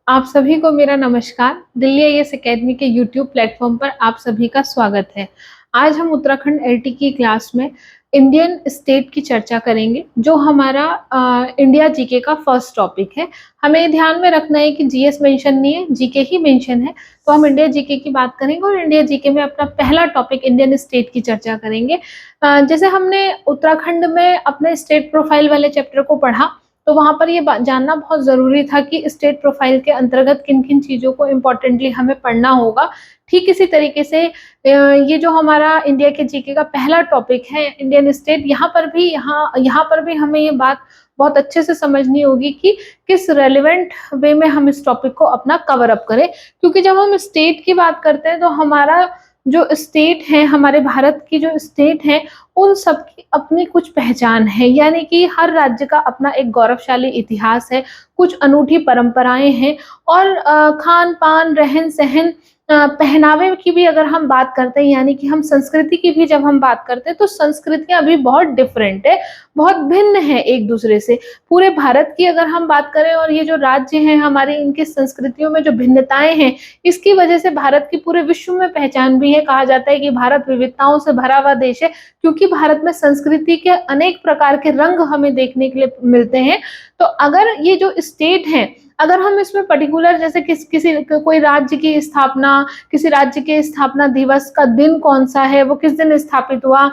आप सभी को मेरा नमस्कार। दिल्ली आईएएस एकेडमी के यूट्यूब प्लेटफॉर्म पर आप सभी का स्वागत है। आज हम उत्तराखंड एलटी की क्लास में इंडियन स्टेट की चर्चा करेंगे, जो हमारा इंडिया जीके का फर्स्ट टॉपिक है। हमें ध्यान में रखना है कि जीएस मेंशन नहीं है, जीके ही मेंशन है। तो हम इंडिया जीके की बात करेंगे और इंडिया जीके में अपना पहला टॉपिक इंडियन स्टेट की चर्चा करेंगे। जैसे हमने उत्तराखंड में अपने स्टेट प्रोफाइल वाले चैप्टर को पढ़ा, तो वहां पर ये जानना बहुत जरूरी था कि स्टेट प्रोफाइल के अंतर्गत किन किन चीजों को इम्पोर्टेंटली हमें पढ़ना होगा। ठीक इसी तरीके से ये जो हमारा इंडिया के जीके का पहला टॉपिक है इंडियन स्टेट, यहाँ पर भी हमें ये बात बहुत अच्छे से समझनी होगी कि किस रेलिवेंट वे में हम इस टॉपिक को अपना कवर अप करें। क्योंकि जब हम स्टेट की बात करते हैं तो हमारा जो स्टेट है, हमारे भारत की जो स्टेट है, उन सब की अपनी कुछ पहचान है। यानी कि हर राज्य का अपना एक गौरवशाली इतिहास है, कुछ अनूठी परंपराएं हैं और खान पान, रहन सहन, पहनावे की भी अगर हम बात करते हैं, यानी कि हम संस्कृति की भी जब हम बात करते हैं, तो संस्कृतियां भी बहुत डिफरेंट है, बहुत भिन्न है एक दूसरे से। पूरे भारत की अगर हम बात करें और ये जो राज्य हैं हमारे, इनकी संस्कृतियों में जो भिन्नताएं हैं, इसकी वजह से भारत की पूरे विश्व में पहचान भी है। कहा जाता है कि भारत विविधताओं से भरा हुआ देश है, क्योंकि भारत में संस्कृति के अनेक प्रकार के रंग हमें देखने के लिए मिलते हैं। तो अगर ये जो स्टेट है, अगर हम इसमें पर्टिकुलर जैसे किसी कोई राज्य की स्थापना, किसी राज्य के स्थापना दिवस का दिन कौन सा है, वो किस दिन स्थापित हुआ,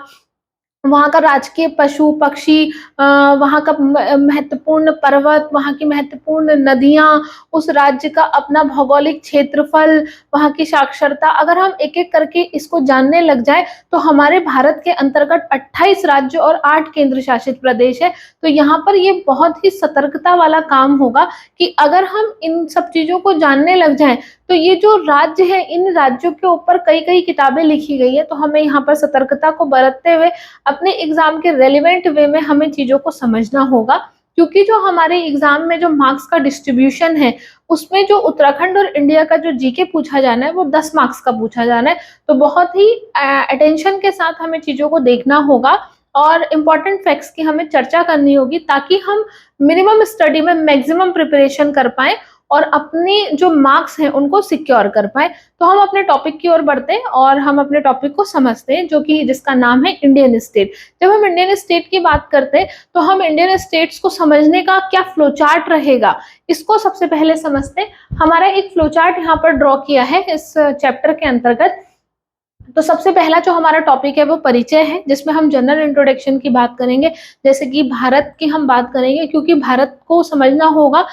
वहाँ का राजकीय पशु पक्षी, वहाँ का महत्वपूर्ण पर्वत, वहाँ की महत्वपूर्ण नदियाँ, उस राज्य का अपना भौगोलिक क्षेत्रफल, वहाँ की साक्षरता, अगर हम एक एक करके इसको जानने लग जाए तो हमारे भारत के अंतर्गत 28 राज्य और 8 केंद्र शासित प्रदेश है। तो यहाँ पर ये बहुत ही सतर्कता वाला काम होगा कि अगर हम इन सब चीजों को जानने लग जाएं, तो ये जो राज्य है, इन राज्यों के ऊपर कई कई किताबें लिखी गई है। तो हमें यहाँ पर सतर्कता को बरतते हुए अपने एग्जाम के रेलिवेंट वे में हमें चीजों को समझना होगा। क्योंकि जो हमारे एग्जाम में जो मार्क्स का डिस्ट्रीब्यूशन है, उसमें जो उत्तराखंड और इंडिया का जो जीके पूछा जाना है वो 10 मार्क्स का पूछा जाना है। तो बहुत ही अटेंशन के साथ हमें चीजों को देखना होगा और इम्पोर्टेंट फैक्ट्स की हमें चर्चा करनी होगी, ताकि हम मिनिमम स्टडी में मैक्सिमम प्रिपरेशन कर पाए और अपनी जो मार्क्स हैं उनको सिक्योर कर पाए। तो हम अपने टॉपिक की ओर बढ़ते हैं और हम अपने टॉपिक को समझते हैं, जो कि जिसका नाम है इंडियन स्टेट। जब हम इंडियन स्टेट की बात करते हैं तो हम इंडियन स्टेट्स को समझने का क्या फ्लो चार्ट रहेगा, इसको सबसे पहले समझते हैं। हमारा एक फ्लो चार्ट यहाँ पर ड्रॉ किया है इस चैप्टर के अंतर्गत। तो सबसे पहला जो हमारा टॉपिक है वो परिचय है, जिसमें हम जनरल इंट्रोडक्शन की बात करेंगे। जैसे कि भारत की हम बात करेंगे, क्योंकि भारत को समझना होगा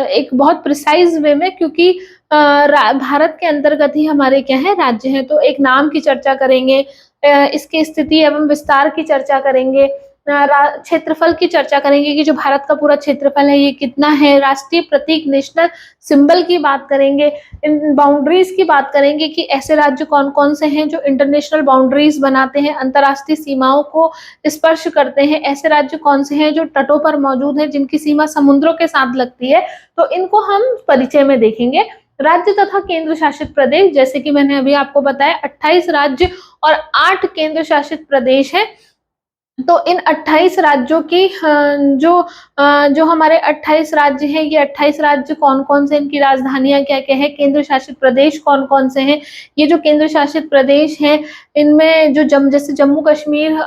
एक बहुत प्रिसाइज वे में, क्योंकि भारत के अंतर्गत ही हमारे क्या है, राज्य हैं। तो एक नाम की चर्चा करेंगे, इसकी स्थिति एवं विस्तार की चर्चा करेंगे, क्षेत्रफल की चर्चा करेंगे कि जो भारत का पूरा क्षेत्रफल है ये कितना है, राष्ट्रीय प्रतीक नेशनल सिंबल की बात करेंगे, इन बाउंड्रीज की बात करेंगे कि ऐसे राज्य कौन कौन से हैं जो इंटरनेशनल बाउंड्रीज बनाते हैं, अंतर्राष्ट्रीय सीमाओं को स्पर्श करते हैं, ऐसे राज्य कौन से हैं जो तटों पर मौजूद हैं, जिनकी सीमा समुद्रों के साथ लगती है। तो इनको हम परिचय में देखेंगे। राज्य तथा केंद्र शासित प्रदेश, जैसे कि मैंने अभी आपको बताया, 28 राज्य और 8 केंद्र शासित प्रदेश है। तो इन 28 राज्यों की जो हमारे 28 राज्य हैं, ये 28 राज्य कौन कौन से, इनकी राजधानियां क्या क्या है, केंद्र शासित प्रदेश कौन कौन से हैं। ये जो केंद्र शासित प्रदेश हैं, इनमें जो जैसे जम्मू कश्मीर,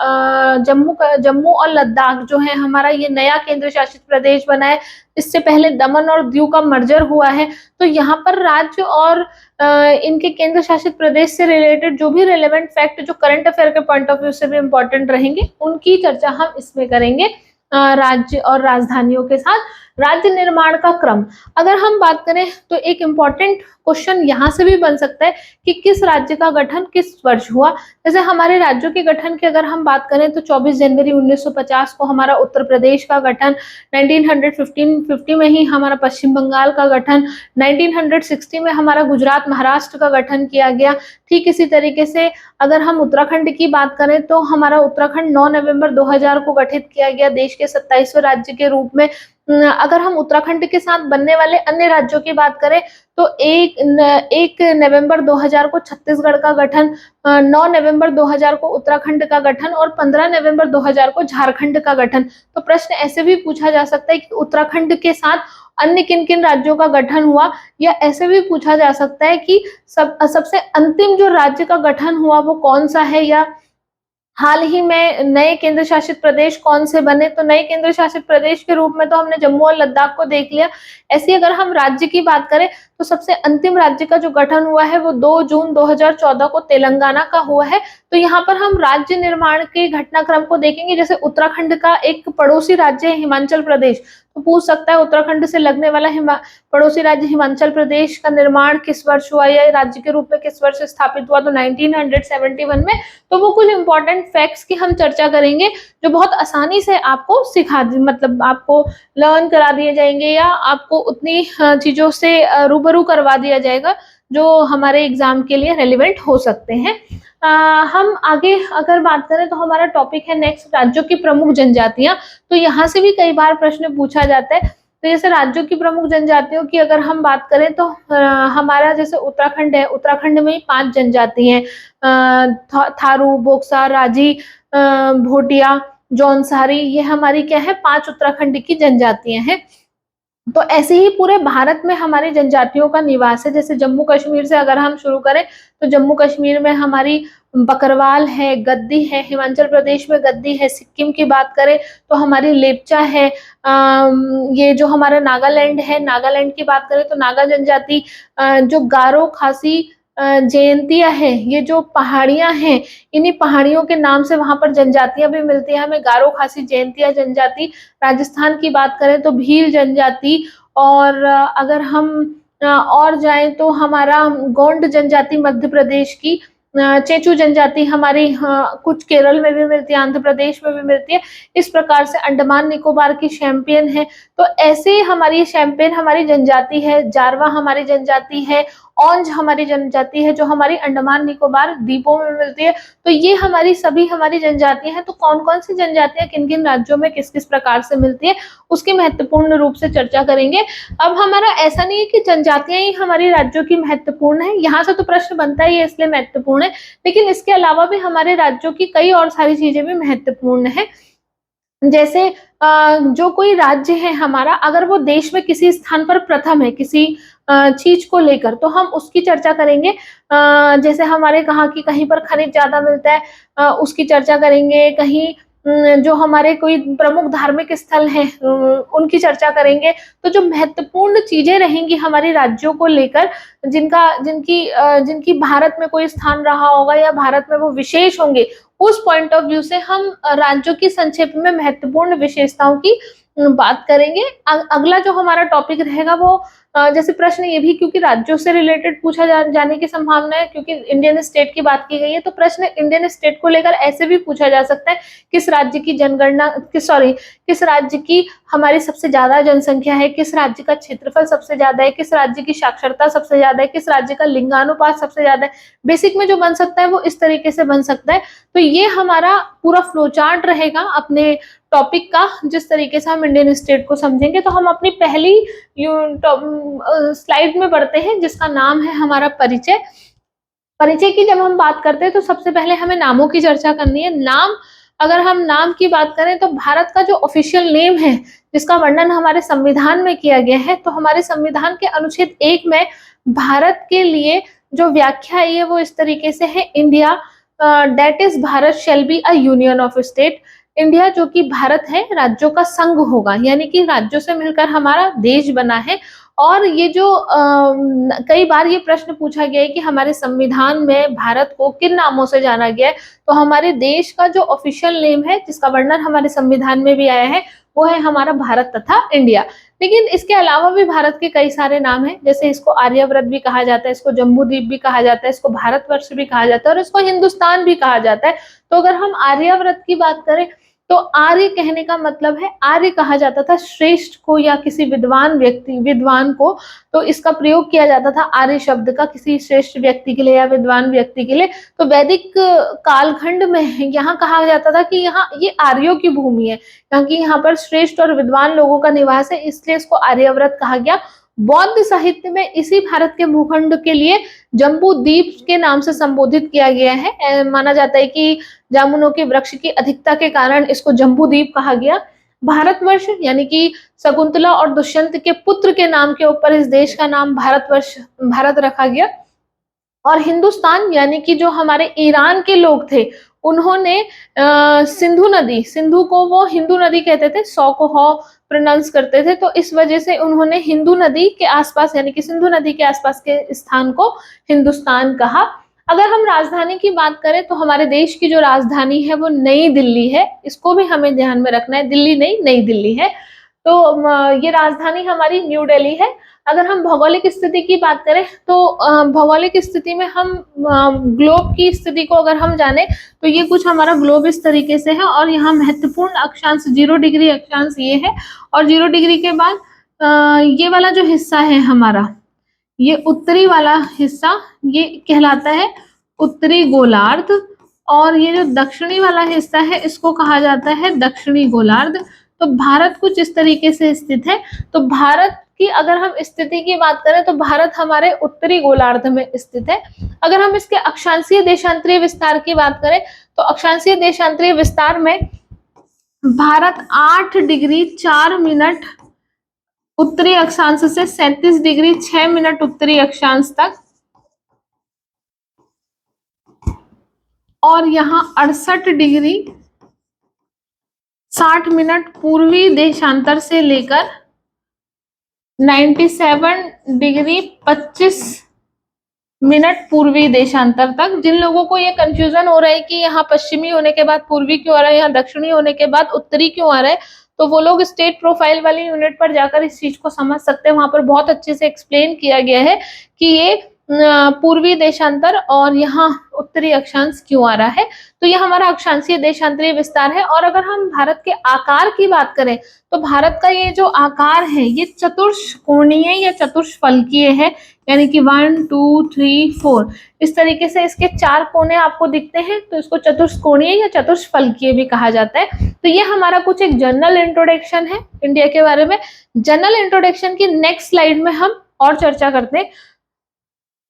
जम्मू और लद्दाख जो है हमारा, ये नया केंद्र शासित प्रदेश बना है। इससे पहले दमन और दीव का मर्जर हुआ है। तो यहाँ पर राज्य और इनके केंद्र शासित प्रदेश से रिलेटेड जो भी रिलेवेंट फैक्ट, जो करंट अफेयर के पॉइंट ऑफ व्यू से भी इम्पोर्टेंट रहेंगे, उनकी चर्चा हम इसमें करेंगे। राज्य और राजधानियों के साथ राज्य निर्माण का क्रम, अगर हम बात करें तो एक इम्पॉर्टेंट क्वेश्चन यहाँ से भी बन सकता है कि किस राज्य का गठन किस वर्ष हुआ। जैसे हमारे राज्यों के गठन की अगर हम बात करें तो 24 जनवरी 1950 को हमारा उत्तर प्रदेश का गठन, 1950 में ही हमारा पश्चिम बंगाल का गठन, 1960 में हमारा गुजरात महाराष्ट्र का गठन किया गया। ठीक इसी तरीके से अगर हम उत्तराखंड की बात करें तो हमारा उत्तराखंड 9 नवंबर 2000 को गठित किया गया देश के 27वें राज्य के रूप में। अगर हम उत्तराखंड के साथ बनने वाले अन्य राज्यों की बात करें तो 1 नवंबर 2000 को छत्तीसगढ़ का गठन, 9 नवंबर 2000 को उत्तराखंड का गठन और 15 नवंबर 2000 को झारखंड का गठन। तो प्रश्न ऐसे भी पूछा जा सकता है कि उत्तराखंड के साथ अन्य किन किन राज्यों का गठन हुआ, या ऐसे भी पूछा जा सकता है कि सबसे अंतिम जो राज्य का गठन हुआ वो कौन सा है, या हाल ही में नए केंद्र शासित प्रदेश कौन से बने। तो नए केंद्र शासित प्रदेश के रूप में तो हमने जम्मू और लद्दाख को देख लिया। ऐसी अगर हम राज्य की बात करें तो सबसे अंतिम राज्य का जो गठन हुआ है वो 2 जून 2014 को तेलंगाना का हुआ है। तो यहाँ पर हम राज्य निर्माण के घटनाक्रम को देखेंगे। जैसे उत्तराखंड का एक पड़ोसी राज्य है हिमाचल प्रदेश, तो पूछ सकता है उत्तराखंड से लगने वाला पड़ोसी राज्य हिमाचल प्रदेश का निर्माण किस वर्ष हुआ, या राज्य के रूप में किस वर्ष स्थापित हुआ। तो 1971 में। तो वो कुछ इंपॉर्टेंट फैक्ट्स की हम चर्चा करेंगे जो बहुत आसानी से आपको मतलब आपको लर्न करा दिए जाएंगे, या आपको उतनी चीजों से रूबरू करवा दिया जाएगा जो हमारे एग्जाम के लिए रेलिवेंट हो सकते हैं। हम आगे अगर बात करें तो हमारा टॉपिक है नेक्स्ट, राज्यों की प्रमुख जनजातियां। तो यहाँ से भी कई बार प्रश्न पूछा जाता है। तो जैसे राज्यों की प्रमुख जनजातियों की अगर हम बात करें तो हमारा जैसे उत्तराखंड है, उत्तराखंड में ही 5 जनजाति हैं, थारू, बोक्सा, राजी, भोटिया, जौनसारी। ये हमारी क्या है, 5 उत्तराखंड की जनजातियां हैं। तो ऐसे ही पूरे भारत में हमारी जनजातियों का निवास है। जैसे जम्मू कश्मीर से अगर हम शुरू करें तो जम्मू कश्मीर में हमारी बकरवाल है, गद्दी है, हिमाचल प्रदेश में गद्दी है, सिक्किम की बात करें तो हमारी लेप्चा है, ये जो हमारा नागालैंड है, नागालैंड की बात करें तो नागा जनजाति, जो गारो, खासी, जयंतिया है, ये जो पहाड़ियां हैं, इन्हीं पहाड़ियों के नाम से वहां पर जनजातियां भी मिलती है हमें, गारो, खासी, जयंतिया जनजाति। राजस्थान की बात करें तो भील जनजाति, और अगर हम और जाएं तो हमारा गोंड जनजाति मध्य प्रदेश की, चेचू जनजाति हमारी कुछ केरल में भी मिलती है, आंध्र प्रदेश में भी मिलती है। इस प्रकार से अंडमान निकोबार की शैम्पियन है। तो ऐसे हमारी शैम्पियन हमारी जनजाति है, जारवा हमारी जनजाति है, औंज हमारी जनजाति है जो हमारी अंडमान निकोबार द्वीपों में मिलती है। तो ये हमारी सभी हमारी जनजातियां हैं। तो कौन कौन सी जनजातियां किन किन राज्यों में किस किस प्रकार से मिलती है उसकी महत्वपूर्ण रूप से चर्चा करेंगे। अब हमारा ऐसा नहीं है कि जनजातियां ही हमारी राज्यों की महत्वपूर्ण है, यहाँ से तो प्रश्न बनता ही है इसलिए महत्वपूर्ण है, लेकिन इसके अलावा भी हमारे राज्यों की कई और सारी चीजें भी महत्वपूर्ण है। जैसे जो कोई राज्य है हमारा, अगर वो देश में किसी स्थान पर प्रथम है किसी चीज को लेकर, तो हम उसकी चर्चा करेंगे। जैसे हमारे कहा कि कहीं पर खनिज ज्यादा मिलता है, उसकी चर्चा करेंगे। कहीं जो हमारे कोई प्रमुख धार्मिक स्थल हैं उनकी चर्चा करेंगे। तो जो महत्वपूर्ण चीजें रहेंगी हमारे राज्यों को लेकर, जिनकी भारत में कोई स्थान रहा होगा या भारत में वो विशेष होंगे, उस पॉइंट ऑफ व्यू से हम राज्यों की संक्षेप में महत्वपूर्ण विशेषताओं की बात करेंगे। अगला जो हमारा टॉपिक रहेगा वो जैसे प्रश्न ये भी, क्योंकि राज्यों से रिलेटेड पूछा जाने की संभावना है, क्योंकि इंडियन स्टेट की बात की गई है, तो प्रश्न इंडियन स्टेट को लेकर ऐसे भी पूछा जा सकता है, किस राज्य की जनगणना किस राज्य की हमारी सबसे ज्यादा जनसंख्या है, किस राज्य का क्षेत्रफल सबसे ज्यादा है, किस राज्य की साक्षरता सबसे ज्यादा है, किस राज्य का लिंगानुपात सबसे ज्यादा है। बेसिक में जो बन सकता है वो इस तरीके से बन सकता है। तो ये हमारा पूरा फ्लो चार्ट रहेगा अपने टॉपिक का, जिस तरीके से हम इंडियन स्टेट को समझेंगे। तो हम अपनी पहली स्लाइड में बढ़ते हैं जिसका नाम है हमारा परिचय। परिचय की जब हम बात करते हैं तो सबसे पहले हमें नामों की चर्चा करनी है। नाम, अगर हम नाम की बात करें तो भारत का जो ऑफिशियल नेम है जिसका वर्णन हमारे संविधान में किया गया है, तो हमारे संविधान के अनुच्छेद 1 में भारत के लिए जो व्याख्या है वो इस तरीके से है, India that is Bharat shall be a union of state. India जो कि भारत है राज्यों का संघ होगा, यानी कि राज्यों से मिलकर हमारा देश बना है। और ये जो कई बार ये प्रश्न पूछा गया है कि हमारे संविधान में भारत को किन नामों से जाना गया है, तो हमारे देश का जो ऑफिशियल नेम है जिसका वर्णन हमारे संविधान में भी आया है वो है हमारा भारत तथा इंडिया। लेकिन इसके अलावा भी भारत के कई सारे नाम हैं, जैसे इसको आर्यव्रत भी कहा जाता है, इसको जम्बूद्वीप भी कहा जाता है, इसको भारतवर्ष भी कहा जाता है और इसको हिंदुस्तान भी कहा जाता है। तो अगर हम आर्यव्रत की बात करें तो आर्य कहने का मतलब है, आर्य कहा जाता था श्रेष्ठ को या किसी विद्वान को, तो इसका प्रयोग किया जाता था आर्य शब्द का किसी श्रेष्ठ व्यक्ति के लिए या विद्वान व्यक्ति के लिए। तो वैदिक कालखंड में यहाँ कहा जाता था कि यहाँ ये आर्यों की भूमि है, क्योंकि यहाँ पर श्रेष्ठ और विद्वान लोगों का निवास है, इसलिए इसको आर्यावर्त कहा गया। बौद्ध साहित्य में इसी भारत के भूखंड के लिए जम्बू द्वीप के नाम से संबोधित किया गया है। माना जाता है कि जामुनों के वृक्ष की अधिकता के कारण इसको जम्बू द्वीप कहा गया। भारतवर्ष यानी कि शकुंतला और दुष्यंत के पुत्र के नाम के ऊपर इस देश का नाम भारत रखा गया। और हिंदुस्तान यानी कि जो हमारे ईरान के लोग थे, उन्होंने सिंधु को वो हिंदू नदी कहते थे, सौ को हौ प्रोनाउंस करते थे, तो इस वजह से उन्होंने हिंदू नदी के आसपास यानी कि सिंधु नदी के आसपास के स्थान को हिंदुस्तान कहा। अगर हम राजधानी की बात करें तो हमारे देश की जो राजधानी है वो नई दिल्ली है, इसको भी हमें ध्यान में रखना है, दिल्ली नहीं नई दिल्ली है। तो ये राजधानी हमारी न्यू दिल्ली है। अगर हम भौगोलिक स्थिति की बात करें तो भौगोलिक स्थिति में हम ग्लोब की स्थिति को अगर हम जाने तो ये कुछ हमारा ग्लोब इस तरीके से है, और यहाँ महत्वपूर्ण अक्षांश 0 डिग्री अक्षांश ये है, और 0 डिग्री के बाद ये वाला जो हिस्सा है हमारा, ये उत्तरी वाला हिस्सा ये कहलाता है उत्तरी गोलार्ध, और ये जो दक्षिणी वाला हिस्सा है इसको कहा जाता है दक्षिणी गोलार्ध। तो भारत कुछ इस तरीके से स्थित है। तो भारत की अगर हम स्थिति की बात करें तो भारत हमारे उत्तरी गोलार्ध में स्थित है। अगर हम इसके अक्षांशीय देशांतरीय विस्तार की बात करें तो अक्षांशीय देशांतरीय विस्तार में भारत 8 डिग्री 4 मिनट उत्तरी अक्षांश से 37 डिग्री 6 मिनट उत्तरी अक्षांश तक, और यहाँ 68 डिग्री 60 मिनट पूर्वी देशांतर से लेकर 97 डिग्री 25 मिनट पूर्वी देशांतर तक। जिन लोगों को ये कंफ्यूजन हो रहा है कि यहाँ पश्चिमी होने के बाद पूर्वी क्यों आ रहा है, यहाँ दक्षिणी होने के बाद उत्तरी क्यों आ रहा है, तो वो लोग स्टेट प्रोफाइल वाली यूनिट पर जाकर इस चीज को समझ सकते हैं। वहां पर बहुत अच्छे से एक्सप्लेन किया गया है कि ये पूर्वी देशांतर और यहाँ उत्तरी अक्षांश क्यों आ रहा है। तो ये हमारा अक्षांशीय देशांतरीय विस्तार है। और अगर हम भारत के आकार की बात करें तो भारत का ये जो आकार है ये चतुष्कोणीय या चतुष्फलकीय है, यानी कि 1 2 3 4 इस तरीके से इसके 4 कोने आपको दिखते हैं, तो इसको चतुष्कोणीय या चतुष्फलकीय भी कहा जाता है। तो ये हमारा कुछ एक जनरल इंट्रोडक्शन है इंडिया के बारे में। जनरल इंट्रोडक्शन की नेक्स्ट स्लाइड में हम और चर्चा करते हैं।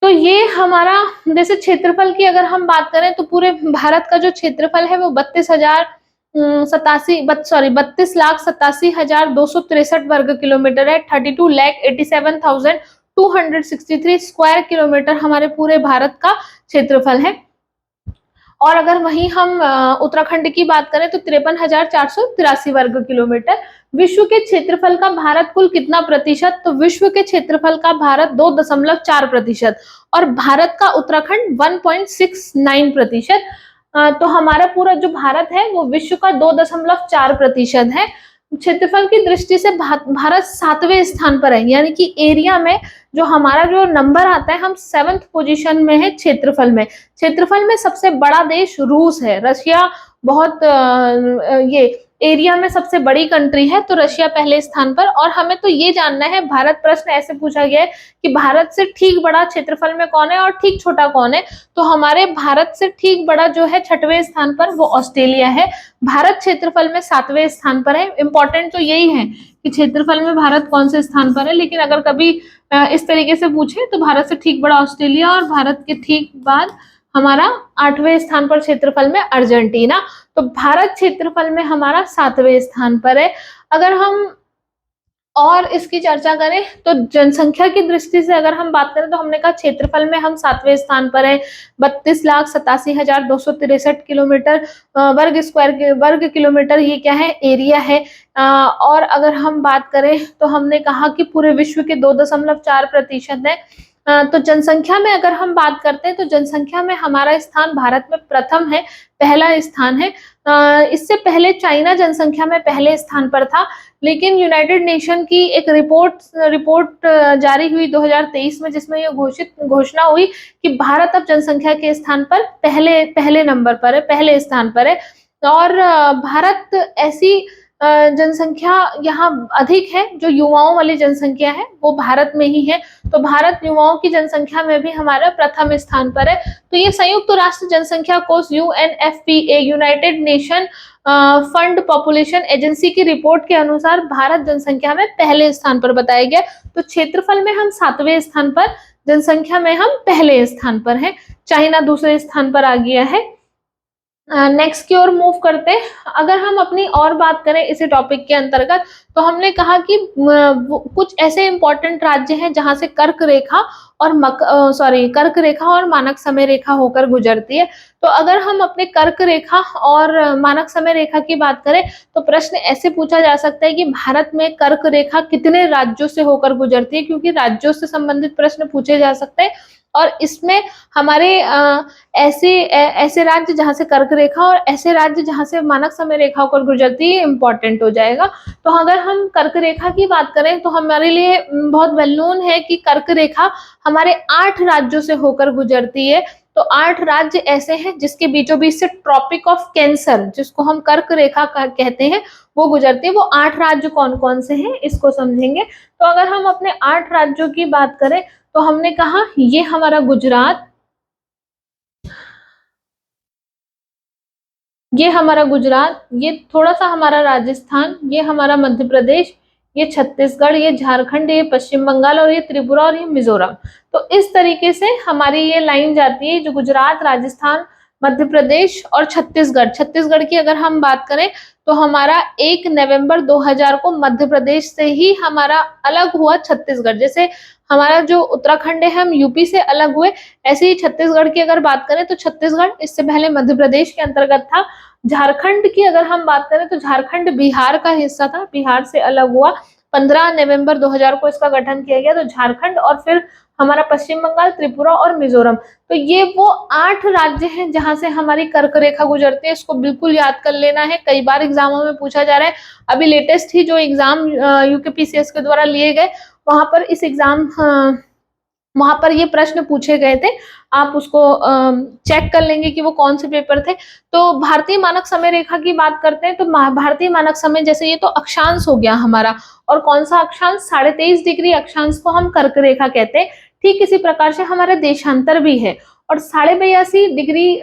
तो ये हमारा जैसे क्षेत्रफल की अगर हम बात करें तो पूरे भारत का जो क्षेत्रफल है वो 32,87,263 वर्ग किलोमीटर है। 32,87,263 स्क्वायर किलोमीटर हमारे पूरे भारत का क्षेत्रफल है। और अगर वहीं हम उत्तराखंड की बात करें तो 53,483 वर्ग किलोमीटर। विश्व के क्षेत्रफल का भारत कुल कितना प्रतिशत, तो विश्व के क्षेत्रफल का भारत 2.4% और भारत का उत्तराखंड 1.69%। तो हमारा पूरा जो भारत है वो विश्व का 2.4% है। क्षेत्रफल की दृष्टि से भारत 7वें स्थान पर है, यानी कि एरिया में जो हमारा जो नंबर आता है हम 7th पोजीशन में है क्षेत्रफल में। क्षेत्रफल में सबसे बड़ा देश रूस है, रशिया बहुत ये एरिया में सबसे बड़ी कंट्री है, तो रशिया पहले स्थान पर। और हमें तो ये जानना है, भारत प्रश्न ऐसे पूछा गया है कि भारत से ठीक बड़ा क्षेत्रफल में कौन है और ठीक छोटा कौन है, तो हमारे भारत से ठीक बड़ा जो है 6वें स्थान पर वो ऑस्ट्रेलिया है। भारत क्षेत्रफल में 7वें स्थान पर है। इंपॉर्टेंट तो यही है कि क्षेत्रफल में भारत कौन से स्थान पर है, लेकिन अगर कभी इस तरीके से पूछे तो भारत से ठीक बड़ा ऑस्ट्रेलिया और भारत के ठीक बाद हमारा 8वें स्थान पर क्षेत्रफल में अर्जेंटीना। तो भारत क्षेत्रफल में हमारा 7वें स्थान पर है। अगर हम और इसकी चर्चा करें तो जनसंख्या की दृष्टि से अगर हम बात करें तो हमने कहा क्षेत्रफल में हम 7वें स्थान पर है। 32,87,263 किलोमीटर वर्ग किलोमीटर ये क्या है, एरिया है। और अगर हम बात करें तो हमने कहा कि पूरे विश्व के 2.4% है। तो जनसंख्या में अगर हम बात करते हैं तो जनसंख्या में हमारा स्थान भारत में प्रथम है, पहला स्थान है। इससे पहले चाइना जनसंख्या में पहले स्थान पर था, लेकिन यूनाइटेड नेशन की एक रिपोर्ट जारी हुई 2023 में, जिसमें यह घोषणा हुई कि भारत अब जनसंख्या के स्थान पर पहले नंबर पर है, पहले स्थान पर है। और भारत ऐसी जनसंख्या यहाँ अधिक है, जो युवाओं वाली जनसंख्या है वो भारत में ही है। तो भारत युवाओं की जनसंख्या में भी हमारा प्रथम स्थान पर है। तो ये संयुक्त राष्ट्र जनसंख्या कोष UNFPA, United nation fund population agency की रिपोर्ट के अनुसार भारत जनसंख्या में पहले स्थान पर बताया गया। तो क्षेत्रफल में हम 7वें स्थान पर, जनसंख्या में हम पहले स्थान पर हैं। चाइना दूसरे स्थान पर आ गया है। नेक्स्ट की ओर मूव करते हैं। अगर हम अपनी और बात करें इसी टॉपिक के अंतर्गत, तो हमने कहा कि कुछ ऐसे इंपॉर्टेंट राज्य हैं जहां से कर्क रेखा और मानक समय रेखा होकर गुजरती है। तो अगर हम अपने कर्क रेखा और मानक समय रेखा की बात करें, तो प्रश्न ऐसे पूछा जा सकता है कि भारत में कर्क रेखा कितने राज्यों से होकर गुजरती है, क्योंकि राज्यों से संबंधित प्रश्न पूछे जा सकते हैं। और इसमें हमारे ऐसे राज्य जहां से कर्क रेखा और ऐसे राज्य जहां से मानक समय रेखा होकर गुजरती है इंपॉर्टेंट हो जाएगा। तो अगर हम कर्क रेखा की बात करें, तो हमारे लिए बहुत वेल नोन है कि कर्क रेखा हमारे 8 राज्यों से होकर गुजरती है। तो 8 राज्य ऐसे हैं जिसके बीचों बीच से ट्रॉपिक ऑफ कैंसर, जिसको हम कर्क रेखा कहते हैं, वो गुजरती है। वो 8 राज्य कौन कौन से हैं इसको समझेंगे। तो अगर हम अपने 8 राज्यों की बात करें, तो हमने कहा ये हमारा गुजरात, ये थोड़ा सा हमारा राजस्थान, ये हमारा मध्य प्रदेश, ये छत्तीसगढ़, ये झारखंड, ये पश्चिम बंगाल और ये त्रिपुरा और ये मिजोरम। तो इस तरीके से हमारी ये लाइन जाती है, जो गुजरात, राजस्थान, मध्य प्रदेश और छत्तीसगढ़ की अगर हम बात करें, तो हमारा 1 नवंबर 2000 को मध्य प्रदेश से ही हमारा अलग हुआ छत्तीसगढ़। जैसे हमारा जो उत्तराखंड है हम यूपी से अलग हुए, ऐसे ही छत्तीसगढ़ की अगर बात करें तो छत्तीसगढ़ इससे पहले मध्य प्रदेश के अंतर्गत था। झारखंड की अगर हम बात करें तो झारखंड बिहार का हिस्सा था, बिहार से अलग हुआ। 15 नवंबर 2000 को इसका गठन किया गया। तो झारखंड और फिर हमारा पश्चिम बंगाल, त्रिपुरा और मिजोरम। तो ये वो 8 राज्य हैं जहां से हमारी कर्क रेखा गुजरती है। इसको बिल्कुल याद कर लेना है, कई बार एग्जामों में पूछा जा रहा है। अभी लेटेस्ट ही जो एग्जाम यूकेपीसीएस के द्वारा लिए गए, वहां पर वहां पर ये प्रश्न पूछे गए थे। आप उसको चेक कर लेंगे कि वो कौन से पेपर थे। तो भारतीय मानक समय रेखा की बात करते हैं, तो भारतीय मानक समय, जैसे ये तो अक्षांश हो गया हमारा, और कौन सा अक्षांश, 23.5 डिग्री अक्षांश को हम कर्क रेखा कहते हैं। ठीक इसी प्रकार से हमारा देशांतर भी है, और 82.5 डिग्री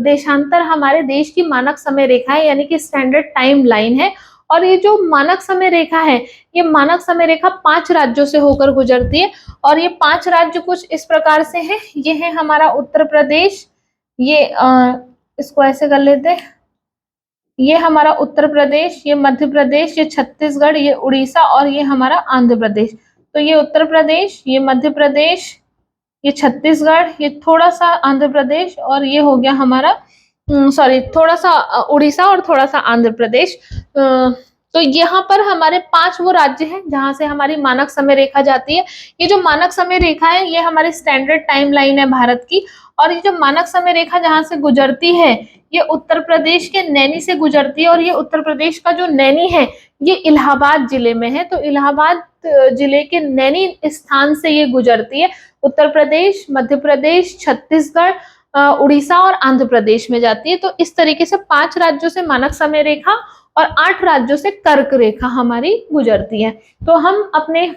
देशांतर हमारे देश की मानक समय रेखा है, यानी कि स्टैंडर्ड टाइम लाइन है। और ये जो मानक समय रेखा है, ये मानक समय रेखा 5 राज्यों से होकर गुजरती है। और ये 5 राज्य कुछ इस प्रकार से हैं। ये है हमारा उत्तर प्रदेश, ये इसको ऐसे कर लेते हैं, ये हमारा उत्तर प्रदेश, ये मध्य प्रदेश, ये छत्तीसगढ़, ये उड़ीसा और ये हमारा आंध्र प्रदेश। तो ये उत्तर प्रदेश, ये मध्य प्रदेश, ये छत्तीसगढ़, ये थोड़ा सा आंध्र प्रदेश, और ये हो गया हमारा थोड़ा सा उड़ीसा और थोड़ा सा आंध्र प्रदेश। तो यहाँ पर हमारे 5 वो राज्य हैं जहां से हमारी मानक समय रेखा जाती है। ये जो मानक समय रेखा है, ये हमारी स्टैंडर्ड टाइम लाइन है भारत की। और ये जो मानक समय रेखा जहां से गुजरती है, ये उत्तर प्रदेश के नैनी से गुजरती है। और ये उत्तर प्रदेश का जो नैनी है, ये इलाहाबाद जिले में है। तो इलाहाबाद जिले के नैनी स्थान से ये गुजरती है। उत्तर प्रदेश, मध्य प्रदेश, छत्तीसगढ़, उड़ीसा और आंध्र प्रदेश में जाती है। तो इस तरीके से 5 राज्यों से मानक समय रेखा और 8 राज्यों से कर्क रेखा हमारी गुजरती है। तो हम अपने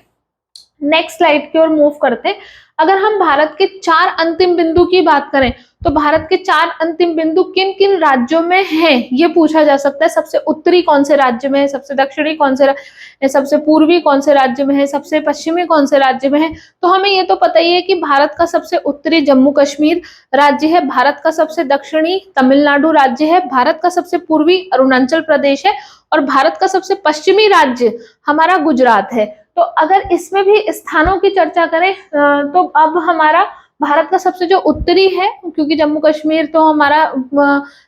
नेक्स्ट स्लाइड की ओर मूव करते हैं। अगर हम भारत के 4 अंतिम बिंदु की बात करें, तो भारत के 4 अंतिम बिंदु किन किन राज्यों में हैं, ये पूछा जा सकता है। सबसे उत्तरी कौन से राज्य में है, सबसे दक्षिणी कौन से, सबसे पूर्वी कौन से राज्य में है, सबसे पश्चिमी कौन से राज्य में है। तो हमें ये तो पता ही है कि भारत का सबसे उत्तरी जम्मू कश्मीर राज्य है, भारत का सबसे दक्षिणी तमिलनाडु राज्य है, भारत का सबसे पूर्वी अरुणाचल प्रदेश है, और भारत का सबसे पश्चिमी राज्य हमारा गुजरात है। तो अगर इसमें भी स्थानों की चर्चा करें, तो अब हमारा भारत का सबसे जो उत्तरी है, क्योंकि जम्मू कश्मीर तो हमारा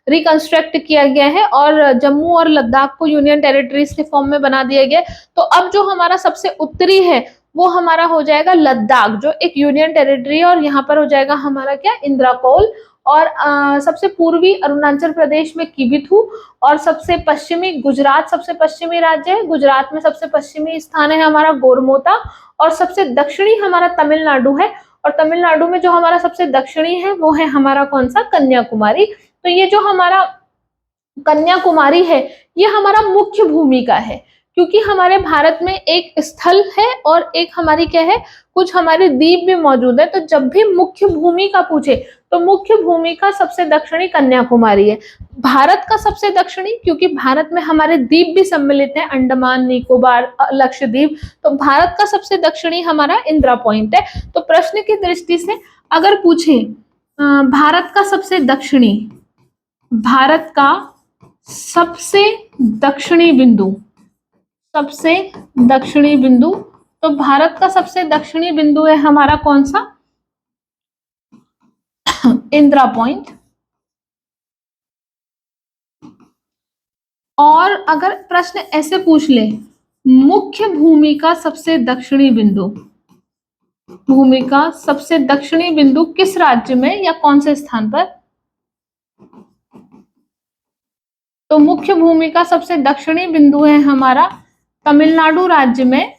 रिकंस्ट्रक्ट किया गया है और जम्मू और लद्दाख को यूनियन टेरिटरीज के फॉर्म में बना दिया गया। तो अब जो हमारा सबसे उत्तरी है, वो हमारा हो जाएगा लद्दाख, जो एक यूनियन टेरिटरी है। और यहाँ पर हो जाएगा हमारा क्या, इंद्राकोल। और सबसे पूर्वी अरुणाचल प्रदेश में किबिथु, और सबसे पश्चिमी गुजरात, सबसे पश्चिमी राज्य है, गुजरात में सबसे पश्चिमी स्थान है हमारा गोरमोता। और सबसे दक्षिणी हमारा तमिलनाडु है, और तमिलनाडु में जो हमारा सबसे दक्षिणी है वो है हमारा कौन सा, कन्याकुमारी। तो ये जो हमारा कन्याकुमारी है, ये हमारा मुख्य भूमिका है, क्योंकि हमारे भारत में एक स्थल है और एक हमारी क्या है, कुछ हमारे द्वीप भी मौजूद है। तो जब भी मुख्य भूमिका पूछे तो मुख्य भूमिका सबसे दक्षिणी कन्याकुमारी है। भारत का सबसे दक्षिणी, क्योंकि भारत में हमारे द्वीप भी सम्मिलित हैं, अंडमान निकोबार लक्षद्वीप, तो भारत का सबसे दक्षिणी हमारा इंदिरा पॉइंट है। तो प्रश्न की दृष्टि से अगर पूछे भारत का सबसे दक्षिणी, भारत का सबसे दक्षिणी बिंदु, सबसे दक्षिणी बिंदु, तो भारत का सबसे दक्षिणी बिंदु है हमारा कौन सा, इंदिरा पॉइंट। और अगर प्रश्न ऐसे पूछ ले, मुख्य भूमि का सबसे दक्षिणी बिंदु, भूमि का सबसे दक्षिणी बिंदु किस राज्य में या कौन से स्थान पर, तो मुख्य भूमि का सबसे दक्षिणी बिंदु है हमारा तमिलनाडु राज्य में,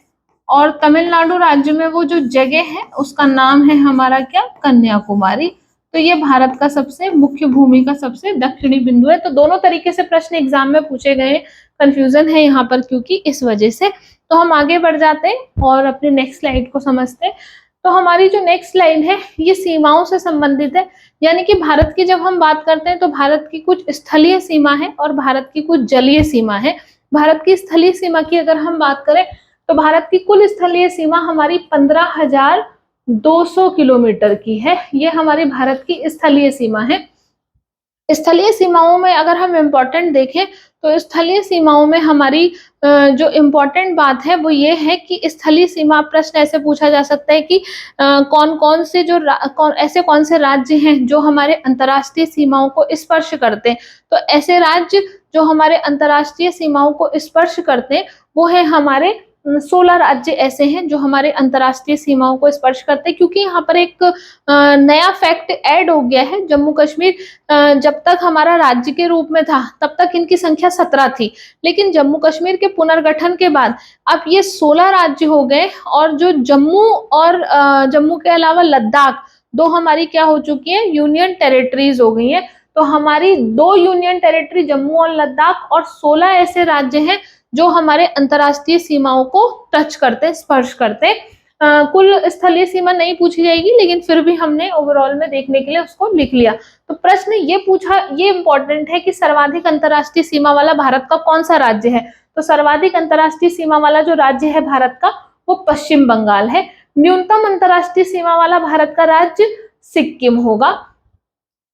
और तमिलनाडु राज्य में वो जो जगह है उसका नाम है हमारा क्या, कन्याकुमारी। तो ये भारत का सबसे मुख्य भूमि का सबसे दक्षिणी बिंदु है। तो दोनों तरीके से प्रश्न एग्जाम में पूछे गए, कंफ्यूजन है यहाँ पर क्योंकि इस वजह से। तो हम आगे बढ़ जाते हैं और अपने नेक्स्ट स्लाइड को समझते हैं। तो हमारी जो नेक्स्ट स्लाइड है ये सीमाओं से संबंधित है, यानी कि भारत की जब हम बात करते हैं तो भारत की कुछ स्थलीय सीमा है और भारत की कुछ जलीय सीमा है। भारत की स्थलीय सीमा की अगर हम बात करें तो भारत की कुल स्थलीय सीमा हमारी 15,200 किलोमीटर की है। ये हमारी भारत की स्थलीय सीमा है। स्थलीय सीमाओं में अगर हम इम्पोर्टेंट देखें तो स्थलीय सीमाओं में हमारी जो इम्पोर्टेंट बात है वो ये है कि स्थलीय सीमा, प्रश्न ऐसे पूछा जा सकता है कि कौन कौन से जो ऐसे कौन से राज्य हैं जो हमारे अंतर्राष्ट्रीय सीमाओं को स्पर्श करते हैं। तो ऐसे राज्य जो हमारे अंतर्राष्ट्रीय सीमाओं को स्पर्श करते हैं वो है हमारे 16 राज्य ऐसे हैं जो हमारे अंतर्राष्ट्रीय सीमाओं को स्पर्श करते हैं। क्योंकि यहाँ पर एक नया फैक्ट ऐड हो गया है, जम्मू कश्मीर जब तक हमारा राज्य के रूप में था तब तक इनकी संख्या 17 थी, लेकिन जम्मू कश्मीर के पुनर्गठन के बाद अब ये 16 राज्य हो गए। और जो जम्मू और जम्मू के अलावा लद्दाख, दो हमारी क्या हो चुकी है, यूनियन टेरिटरीज हो गई है। तो हमारी 2 यूनियन टेरिटरी जम्मू और लद्दाख और 16 ऐसे राज्य हैं जो हमारे अंतर्राष्ट्रीय सीमाओं को टच करते, स्पर्श करते। कुल स्थलीय सीमा नहीं पूछी जाएगी, लेकिन फिर भी हमने ओवरऑल में देखने के लिए उसको लिख लिया। तो प्रश्न ये पूछा, ये इंपॉर्टेंट है कि सर्वाधिक अंतर्राष्ट्रीय सीमा वाला भारत का कौन सा राज्य है। तो सर्वाधिक अंतर्राष्ट्रीय सीमा वाला जो राज्य है भारत का वो पश्चिम बंगाल है। न्यूनतम अंतर्राष्ट्रीय सीमा वाला भारत का राज्य सिक्किम होगा।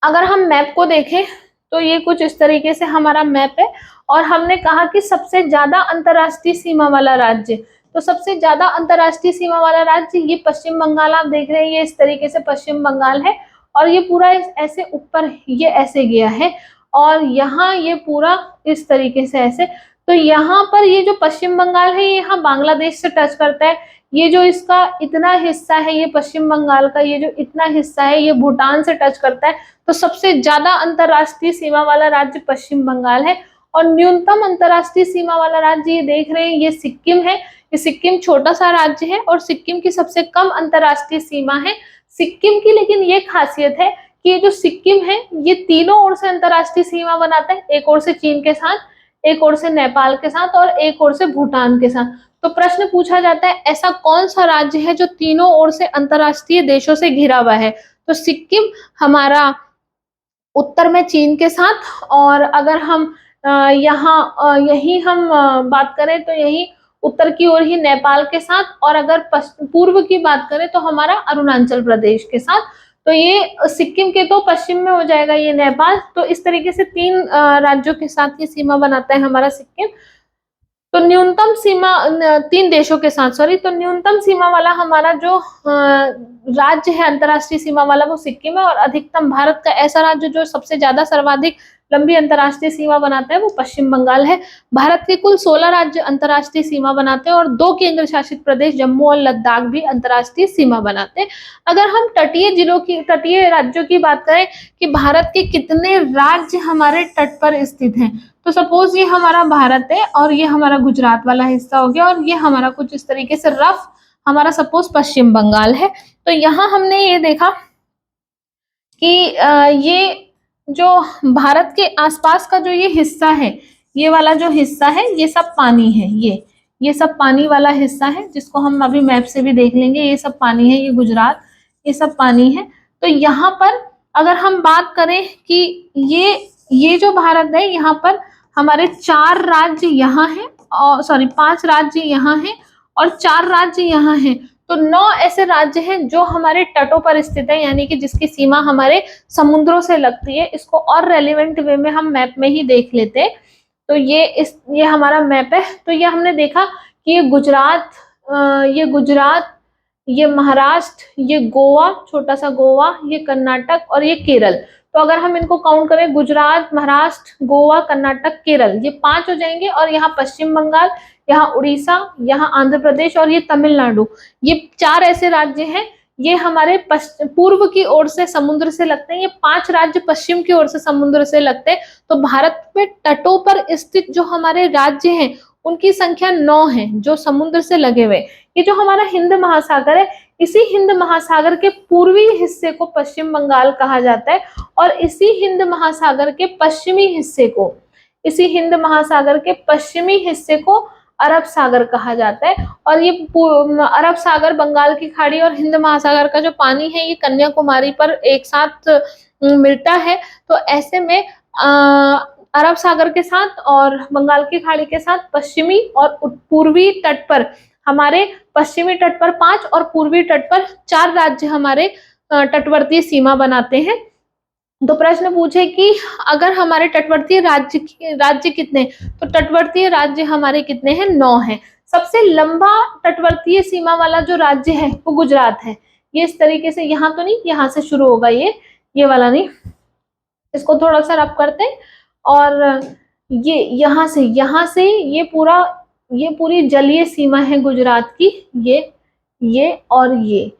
अगर हम मैप को देखें तो ये कुछ इस तरीके से हमारा मैप है, और हमने कहा कि सबसे ज्यादा अंतर्राष्ट्रीय सीमा वाला राज्य, तो सबसे ज्यादा अंतर्राष्ट्रीय सीमा वाला राज्य ये पश्चिम बंगाल, आप देख रहे हैं ये इस तरीके से पश्चिम बंगाल है, और ये पूरा ऐसे ऊपर ये ऐसे गया है, और यहाँ ये पूरा इस तरीके से ऐसे। तो यहाँ पर ये जो पश्चिम बंगाल है ये यहाँ बांग्लादेश से टच करता है। ये जो इसका इतना हिस्सा है, ये पश्चिम बंगाल का ये जो इतना हिस्सा है ये भूटान से टच करता है। तो सबसे ज्यादा अंतर्राष्ट्रीय सीमा वाला राज्य पश्चिम बंगाल है। और न्यूनतम अंतर्राष्ट्रीय सीमा वाला राज्य ये देख रहे हैं ये सिक्किम है। ये सिक्किम छोटा सा राज्य है और सिक्किम की सबसे कम अंतर्राष्ट्रीय सीमा है सिक्किम की। लेकिन ये खासियत है कि ये जो सिक्किम है ये तीनों ओर से अंतर्राष्ट्रीय सीमा बनाता है, एक ओर से चीन के साथ, एक ओर से नेपाल के साथ और एक ओर से भूटान के साथ। तो प्रश्न पूछा जाता है ऐसा कौन सा राज्य है जो तीनों ओर से अंतर्राष्ट्रीय देशों से घिरा हुआ है। तो सिक्किम हमारा उत्तर में चीन के साथ, और अगर हम यहाँ यही हम बात करें तो यही उत्तर की ओर ही नेपाल के साथ, और अगर पूर्व की बात करें तो हमारा अरुणाचल प्रदेश के साथ। तो ये सिक्किम के तो पश्चिम में हो जाएगा ये नेपाल। तो इस तरीके से 3 राज्यों के साथ ये सीमा बनाता है हमारा सिक्किम। तो न्यूनतम सीमा 3 देशों के साथ, सॉरी, तो न्यूनतम सीमा वाला हमारा जो राज्य है अंतर्राष्ट्रीय सीमा वाला वो सिक्किम है, और अधिकतम भारत का ऐसा राज्य जो सबसे ज्यादा सर्वाधिक लंबी अंतर्राष्ट्रीय सीमा बनाता है वो पश्चिम बंगाल है। भारत के कुल 16 राज्य अंतर्राष्ट्रीय सीमा बनाते हैं और 2 केंद्र शासित प्रदेश जम्मू और लद्दाख भी अंतर्राष्ट्रीय सीमा बनाते हैं। अगर हम तटीय राज्यों की बात करें कि भारत के कितने राज्य हमारे तट पर स्थित हैं, तो सपोज ये हमारा भारत है और ये हमारा गुजरात वाला हिस्सा हो गया, और ये हमारा कुछ इस तरीके से रफ हमारा सपोज पश्चिम बंगाल है। तो यहाँ हमने ये देखा कि ये जो भारत के आसपास का जो ये हिस्सा है, ये वाला जो हिस्सा है ये सब पानी है। ये सब पानी वाला हिस्सा है, जिसको हम अभी मैप से भी देख लेंगे। ये सब पानी है, ये गुजरात, ये सब पानी है। तो यहाँ पर अगर हम बात करें कि ये जो भारत है, यहाँ पर हमारे 4 राज्य यहाँ हैं, और सॉरी 5 राज्य यहाँ हैं और 4 राज्य यहाँ हैं। तो 9 ऐसे राज्य हैं जो हमारे तटों पर स्थित है, यानी कि जिसकी सीमा हमारे समुद्रों से लगती है। इसको और रेलिवेंट वे में हम मैप में ही देख लेते हैं। तो ये हमारा मैप है। तो ये हमने देखा कि ये गुजरात, ये महाराष्ट्र, ये गोवा, छोटा सा गोवा, ये कर्नाटक और ये केरल। तो अगर हम इनको काउंट करें, गुजरात, महाराष्ट्र, गोवा, कर्नाटक, केरल, ये 5 हो जाएंगे। और यहाँ पश्चिम बंगाल, यहाँ उड़ीसा, यहाँ आंध्र प्रदेश और ये तमिलनाडु, ये 4 ऐसे राज्य हैं। ये हमारे पूर्व की ओर से समुद्र से लगते हैं। ये 5 राज्य पश्चिम की ओर से समुद्र से लगते हैं। तो भारत में तटों पर स्थित जो हमारे राज्य हैं उनकी संख्या 9 है, जो समुद्र से लगे हुए। ये जो हमारा हिंद महासागर है, इसी हिंद महासागर के पूर्वी हिस्से को पश्चिम बंगाल कहा जाता है, और इसी हिंद महासागर के पश्चिमी हिस्से को अरब सागर कहा जाता है। और ये अरब सागर, बंगाल की खाड़ी और हिंद महासागर का जो पानी है, ये कन्याकुमारी पर एक साथ मिलता है। तो ऐसे में अरब सागर के साथ और बंगाल की खाड़ी के साथ पश्चिमी और पूर्वी तट पर, हमारे पश्चिमी तट पर 5 और पूर्वी तट पर 4 राज्य हमारे तटवर्तीय सीमा बनाते हैं। तो प्रश्न पूछे कि अगर हमारे तटवर्तीय राज्य कितने, तो तटवर्तीय राज्य हमारे कितने हैं? 9 हैं। सबसे लंबा तटवर्तीय सीमा वाला जो राज्य है वो गुजरात है। ये इस तरीके से, यहाँ तो नहीं, यहाँ से शुरू होगा, ये वाला नहीं, इसको थोड़ा सा रब करते हैं। और ये यहाँ से ये पूरी जलीय सीमा है गुजरात की। ये और ये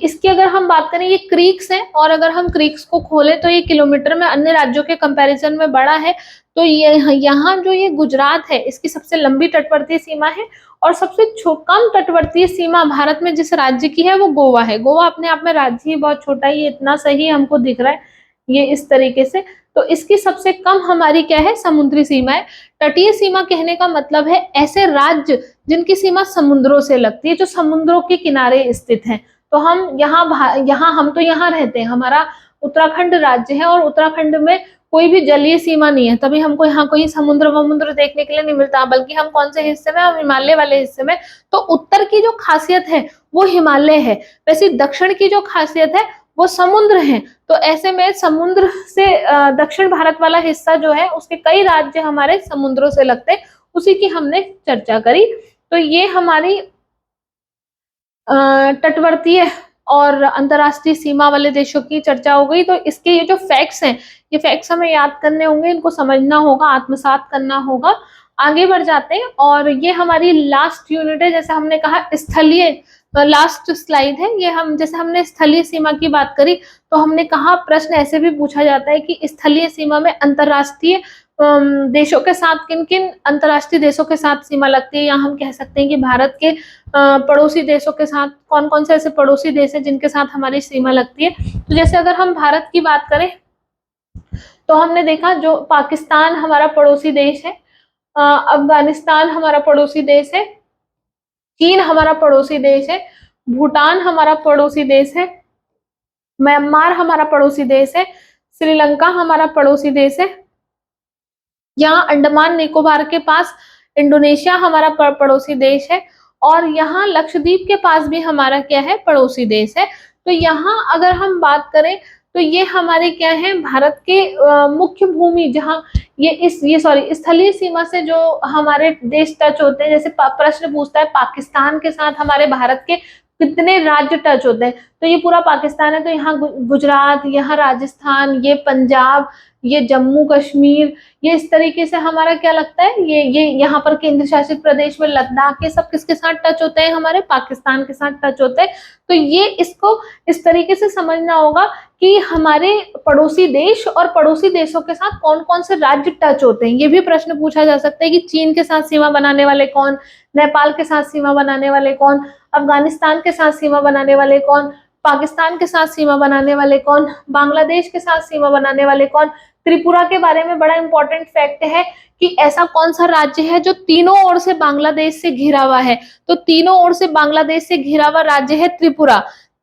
इसकी अगर हम बात करें, ये क्रीक्स हैं, और अगर हम क्रीक्स को खोलें तो ये किलोमीटर में अन्य राज्यों के कंपैरिजन में बड़ा है। तो यहाँ जो ये गुजरात है, इसकी सबसे लंबी तटवर्तीय सीमा है। और सबसे कम तटवर्तीय सीमा भारत में जिस राज्य की है वो गोवा है। गोवा अपने आप में राज्य ही बहुत छोटा है, ये इतना सही हमको दिख रहा है, ये इस तरीके से। तो इसकी सबसे कम हमारी क्या है? समुद्री सीमा है। तटीय सीमा कहने का मतलब है ऐसे राज्य जिनकी सीमा समुद्रों से लगती है, जो समुद्रों के किनारे स्थित हैं। तो हम हम तो यहाँ रहते हैं, हमारा उत्तराखंड राज्य है, और उत्तराखंड में कोई भी जलीय सीमा नहीं है, तभी हमको यहाँ कोई समुद्र देखने के लिए नहीं मिलता। बल्कि हम कौन से हिस्से में? हम हिमालय वाले हिस्से में। तो उत्तर की जो खासियत है वो हिमालय है, वैसे दक्षिण की जो खासियत है वो समुद्र है। तो ऐसे में समुद्र से दक्षिण भारत वाला हिस्सा जो है, उसके कई राज्य हमारे समुद्रों से लगते हैं, उसी की हमने चर्चा करी। तो ये हमारी तटवर्तीय और अंतरराष्ट्रीय सीमा वाले देशों की चर्चा हो गई। तो इसके ये जो फैक्ट्स हैं, ये फैक्ट्स हमें याद करने होंगे, इनको समझना होगा, आत्मसात करना होगा। आगे बढ़ जाते हैं, और ये हमारी लास्ट यूनिट है। जैसे हमने कहा स्थलीय, लास्ट स्लाइड है ये। जैसे हमने स्थलीय सीमा की बात करी, तो हमने कहा प्रश्न ऐसे भी पूछा जाता है कि स्थलीय सीमा में अंतरराष्ट्रीय देशों के साथ किन किन अंतरराष्ट्रीय देशों के साथ सीमा लगती है, या हम कह सकते हैं कि भारत के पड़ोसी देशों के साथ कौन कौन से ऐसे पड़ोसी देश हैं जिनके साथ हमारी सीमा लगती है। तो जैसे अगर हम भारत की बात करें, तो हमने देखा जो पाकिस्तान हमारा पड़ोसी देश है, अफगानिस्तान हमारा पड़ोसी देश है, चीन हमारा पड़ोसी देश है, भूटान हमारा पड़ोसी देश है, म्यांमार हमारा पड़ोसी देश है, श्रीलंका हमारा पड़ोसी देश है, यहाँ अंडमान निकोबार के पास इंडोनेशिया हमारा पड़ोसी देश है, और यहाँ लक्षद्वीप के पास भी हमारा क्या है? पड़ोसी देश है। तो यहाँ अगर हम बात करें, तो ये हमारे क्या है? भारत के मुख्य भूमि, जहाँ ये स्थलीय सीमा से जो हमारे देश टच होते हैं। जैसे प्रश्न पूछता है पाकिस्तान के साथ हमारे भारत के कितने राज्य टच होते हैं, तो ये पूरा पाकिस्तान है। तो यहाँ गुजरात, यहाँ राजस्थान, ये पंजाब, ये जम्मू कश्मीर, ये इस तरीके से हमारा क्या लगता है? ये यहाँ पर केंद्र शासित प्रदेश में लद्दाख, ये सब किसके साथ टच होते हैं? हमारे पाकिस्तान के साथ टच होते हैं। तो ये इसको इस तरीके से समझना होगा कि हमारे पड़ोसी देश और पड़ोसी देशों के साथ कौन कौन से राज्य टच होते हैं। ये भी प्रश्न पूछा जा सकता है कि चीन के साथ सीमा बनाने वाले कौन, नेपाल के साथ सीमा बनाने वाले कौन, अफगानिस्तान के साथ सीमा बनाने वाले कौन, पाकिस्तान के साथ सीमा बनाने वाले कौन, बांग्लादेश के साथ सीमा बनाने वाले कौन। त्रिपुरा के बारे में बड़ा इंपॉर्टेंट फैक्ट है कि ऐसा कौन सा राज्य है जो तीनों ओर से बांग्लादेश से घिरा हुआ है, तो तीनों ओर से बांग्लादेश से घिरा हुआ राज्य है त्रिपुरा।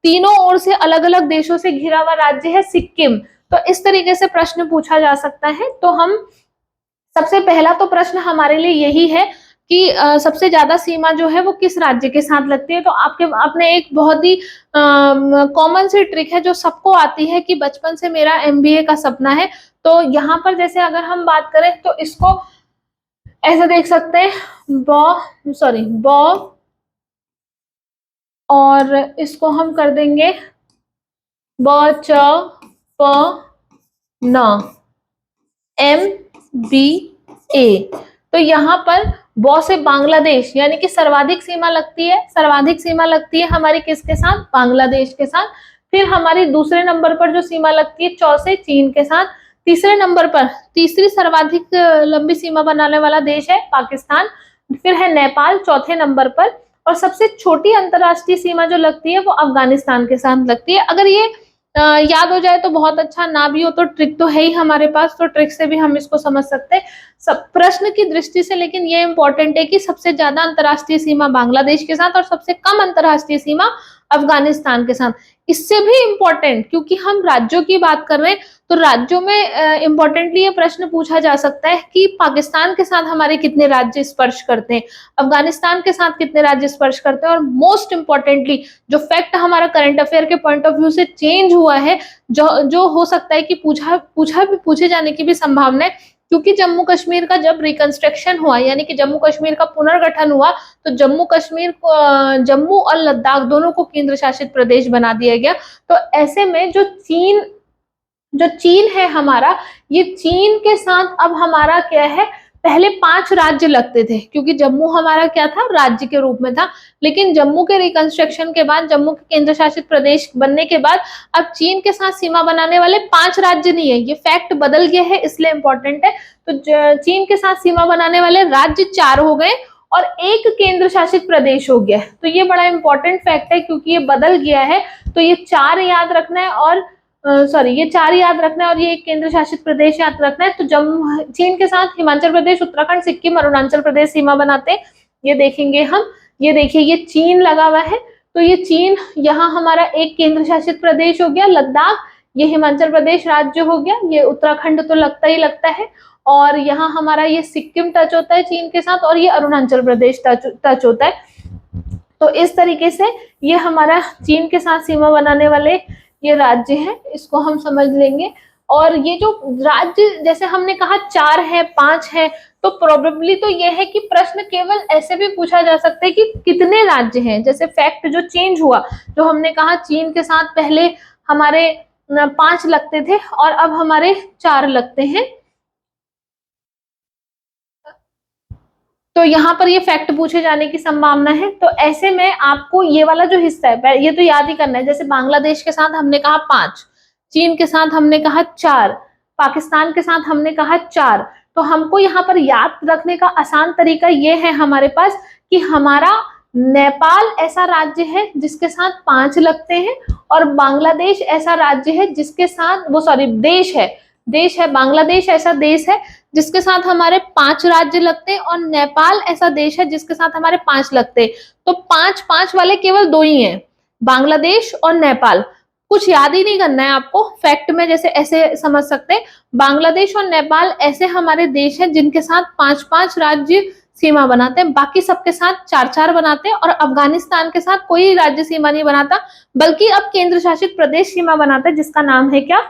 तीनों ओर से अलग अलग देशों से घिरा हुआ राज्य है सिक्किम। तो इस तरीके से प्रश्न पूछा जा सकता है। तो हम सबसे पहला तो प्रश्न हमारे लिए यही है कि सबसे ज्यादा सीमा जो है वो किस राज्य के साथ लगती है। तो आपने एक बहुत ही कॉमन सी ट्रिक है जो सबको आती है कि बचपन से मेरा एमबीए का सपना है। तो यहाँ पर जैसे अगर हम बात करें तो इसको ऐसे देख सकते हैं, बॉ और इसको हम कर देंगे ब च प न एम बी ए। तो यहाँ पर बॉ से बांग्लादेश यानी कि सर्वाधिक सीमा लगती है, सर्वाधिक सीमा लगती है हमारी किसके साथ, बांग्लादेश के साथ। फिर हमारी दूसरे नंबर पर जो सीमा लगती है चौ से चीन के साथ। तीसरे नंबर पर तीसरी सर्वाधिक लंबी सीमा बनाने वाला देश है पाकिस्तान। फिर है नेपाल चौथे नंबर पर, और सबसे छोटी अंतरराष्ट्रीय सीमा जो लगती है वो अफगानिस्तान के साथ लगती है। अगर ये याद हो जाए तो बहुत अच्छा, ना भी हो तो ट्रिक तो है ही हमारे पास, तो ट्रिक से भी हम इसको समझ सकते हैं सब प्रश्न की दृष्टि से। लेकिन ये इंपॉर्टेंट है कि सबसे ज्यादा अंतरराष्ट्रीय सीमा बांग्लादेश के साथ और सबसे कम अंतरराष्ट्रीय सीमा अफगानिस्तान के साथ। इससे भी इंपॉर्टेंट, क्योंकि हम राज्यों की बात कर रहे हैं, तो राज्यों में इंपॉर्टेंटली ये प्रश्न पूछा जा सकता है कि पाकिस्तान के साथ हमारे कितने राज्य स्पर्श करते हैं, अफगानिस्तान के साथ कितने राज्य स्पर्श करते हैं। और मोस्ट इंपॉर्टेंटली जो फैक्ट हमारा करंट अफेयर के पॉइंट ऑफ व्यू से चेंज हुआ है, जो हो सकता है कि पूछे जाने की भी संभावना है, क्योंकि जम्मू कश्मीर का जब रिकंस्ट्रक्शन हुआ यानी कि जम्मू कश्मीर का पुनर्गठन हुआ, तो जम्मू कश्मीर को, जम्मू और लद्दाख दोनों को केंद्र शासित प्रदेश बना दिया गया। तो ऐसे में जो चीन है हमारा, ये चीन के साथ अब हमारा क्या है, पहले 5 राज्य लगते थे क्योंकि जम्मू हमारा क्या था, राज्य के रूप में था। लेकिन जम्मू के रिकंस्ट्रक्शन के बाद, जम्मू के केंद्र शासित प्रदेश बनने के बाद अब चीन के साथ सीमा बनाने वाले 5 राज्य नहीं है, ये फैक्ट बदल गया है, इसलिए इंपॉर्टेंट है। तो चीन के साथ सीमा बनाने वाले राज्य 4 हो गए और 1 केंद्र शासित प्रदेश हो गया। तो ये बड़ा इंपॉर्टेंट फैक्ट है क्योंकि ये बदल गया है। तो ये 4 याद रखना है, और ये 4 याद रखना है, और ये एक केंद्र शासित प्रदेश याद रखना है। तो चीन के साथ हिमाचल प्रदेश, उत्तराखंड, सिक्किम, अरुणाचल प्रदेश सीमा बनाते हैं, ये देखेंगे हम। ये देखिए ये चीन लगा हुआ है, तो ये चीन यहाँ हमारा एक केंद्र शासित प्रदेश हो गया। लद्दाख ये हिमाचल प्रदेश राज्य हो गया, ये उत्तराखंड तो लगता ही लगता है, और यहाँ हमारा ये सिक्किम टच होता है चीन के साथ, और ये अरुणाचल प्रदेश टच होता है। तो इस तरीके से ये हमारा चीन के साथ सीमा बनाने वाले ये राज्य है, इसको हम समझ लेंगे। और ये जो राज्य जैसे हमने कहा 4 है 5 है, तो प्रोबेबली तो ये है कि प्रश्न केवल ऐसे भी पूछा जा सकता है कि कितने राज्य हैं। जैसे फैक्ट जो चेंज हुआ, जो हमने कहा चीन के साथ पहले हमारे 5 लगते थे और अब हमारे 4 लगते हैं, तो यहाँ पर ये फैक्ट पूछे जाने की संभावना है। तो ऐसे में आपको ये वाला जो हिस्सा है ये तो याद ही करना है। जैसे बांग्लादेश के साथ हमने कहा 5, चीन के साथ हमने कहा 4, पाकिस्तान के साथ हमने कहा 4। तो हमको यहाँ पर याद रखने का आसान तरीका ये है हमारे पास कि हमारा नेपाल ऐसा राज्य है जिसके साथ 5 लगते हैं, और बांग्लादेश ऐसा राज्य है जिसके साथ देश है बांग्लादेश ऐसा देश है जिसके साथ हमारे 5 राज्य लगते हैं, और नेपाल ऐसा देश है जिसके साथ हमारे 5 लगते हैं। तो 5 वाले केवल 2 ही हैं, बांग्लादेश और नेपाल। कुछ याद ही नहीं करना है आपको, फैक्ट में जैसे ऐसे समझ सकते हैं, बांग्लादेश और नेपाल ऐसे हमारे देश हैं जिनके साथ 5 राज्य सीमा बनाते हैं, बाकी सबके साथ 4 बनाते हैं। और अफगानिस्तान के साथ कोई राज्य सीमा नहीं बनाता, बल्कि अब केंद्र शासित प्रदेश सीमा बनाता है, जिसका नाम है क्या,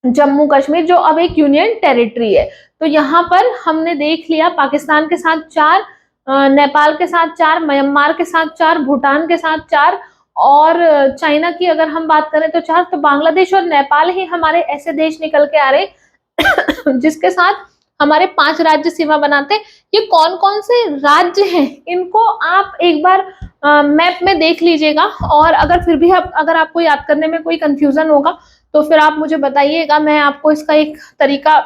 जम्मू कश्मीर, जो अब एक यूनियन टेरिटरी है। तो यहाँ पर हमने देख लिया पाकिस्तान के साथ 4, नेपाल के साथ 4, म्यांमार के साथ 4, भूटान के साथ 4, और चाइना की अगर हम बात करें तो 4। तो बांग्लादेश और नेपाल ही हमारे ऐसे देश निकल के आ रहे जिसके साथ हमारे 5 राज्य सीमा बनाते हैं। ये कौन कौन से राज्य हैं इनको आप एक बार मैप में देख लीजिएगा, और अगर फिर भी अगर आपको याद करने में कोई कंफ्यूजन होगा तो फिर आप मुझे बताइएगा, मैं आपको इसका एक तरीका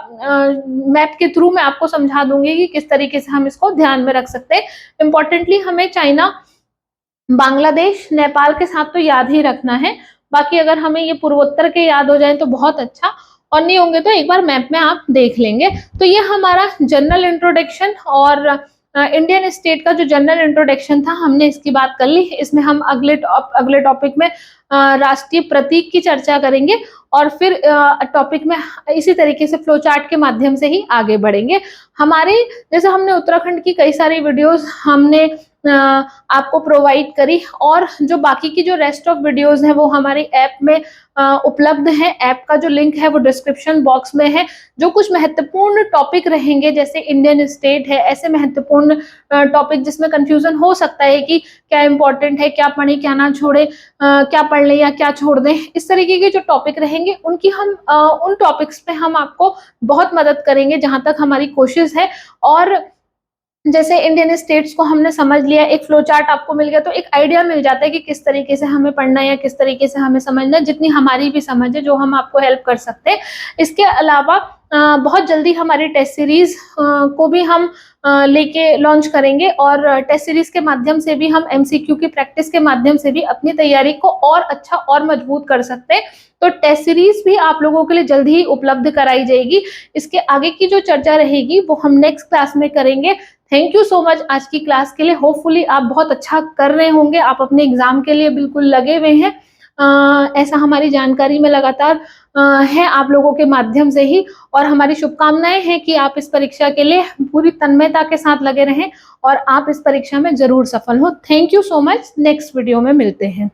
मैप के थ्रू मैं आपको समझा दूंगी कि किस तरीके से हम इसको ध्यान में रख सकते हैं। इंपॉर्टेंटली हमें चाइना बांग्लादेश, नेपाल के साथ तो याद ही रखना है। बाकी अगर हमें ये पूर्वोत्तर के याद हो जाए तो बहुत अच्छा, और नहीं होंगे तो एक बार मैप में आप देख लेंगे। तो ये हमारा जनरल इंट्रोडक्शन और इंडियन स्टेट का जो जनरल इंट्रोडक्शन था हमने इसकी बात कर ली। इसमें हम अगले टॉपिक में राष्ट्रीय प्रतीक की चर्चा करेंगे और फिर टॉपिक में इसी तरीके से फ्लो चार्ट के माध्यम से ही आगे बढ़ेंगे। हमारे जैसे हमने उत्तराखंड की कई सारी वीडियोस हमने आपको प्रोवाइड करी, और जो बाकी की जो रेस्ट ऑफ वीडियोस हैं वो हमारी ऐप में उपलब्ध है। ऐप का जो लिंक है वो डिस्क्रिप्शन बॉक्स में है। जो कुछ महत्वपूर्ण टॉपिक रहेंगे जैसे इंडियन स्टेट है, ऐसे महत्वपूर्ण टॉपिक जिसमें कंफ्यूजन हो सकता है कि क्या इंपॉर्टेंट है, क्या पढ़े क्या ना छोड़े, क्या पढ़ ले या क्या छोड़ दें, इस तरीके के जो टॉपिक रहेंगे उनकी हम उन टॉपिक्स पे हम आपको बहुत मदद करेंगे जहां तक हमारी कोशिश है। और जैसे इंडियन स्टेट्स को हमने समझ लिया, एक फ्लो चार्ट आपको मिल गया, तो एक आइडिया मिल जाता है कि किस तरीके से हमें पढ़ना है या किस तरीके से हमें समझना है, जितनी हमारी भी समझ है जो हम आपको हेल्प कर सकते हैं। इसके अलावा बहुत जल्दी हमारी टेस्ट सीरीज को भी हम लेके लॉन्च करेंगे, और टेस्ट सीरीज के माध्यम से भी हम एमसीक्यू की प्रैक्टिस के माध्यम से भी अपनी तैयारी को और अच्छा और मजबूत कर सकते हैं। तो टेस्ट सीरीज भी आप लोगों के लिए जल्दी ही उपलब्ध कराई जाएगी। इसके आगे की जो चर्चा रहेगी वो हम नेक्स्ट क्लास में करेंगे। थैंक यू सो मच आज की क्लास के लिए। होपफुली आप बहुत अच्छा कर रहे होंगे, आप अपने एग्जाम के लिए बिल्कुल लगे हुए हैं। ऐसा हमारी जानकारी में लगातार है आप लोगों के माध्यम से ही, और हमारी शुभकामनाएं हैं कि आप इस परीक्षा के लिए पूरी तन्मयता के साथ लगे रहें और आप इस परीक्षा में जरूर सफल हो। Thank you so much. Next video में मिलते हैं।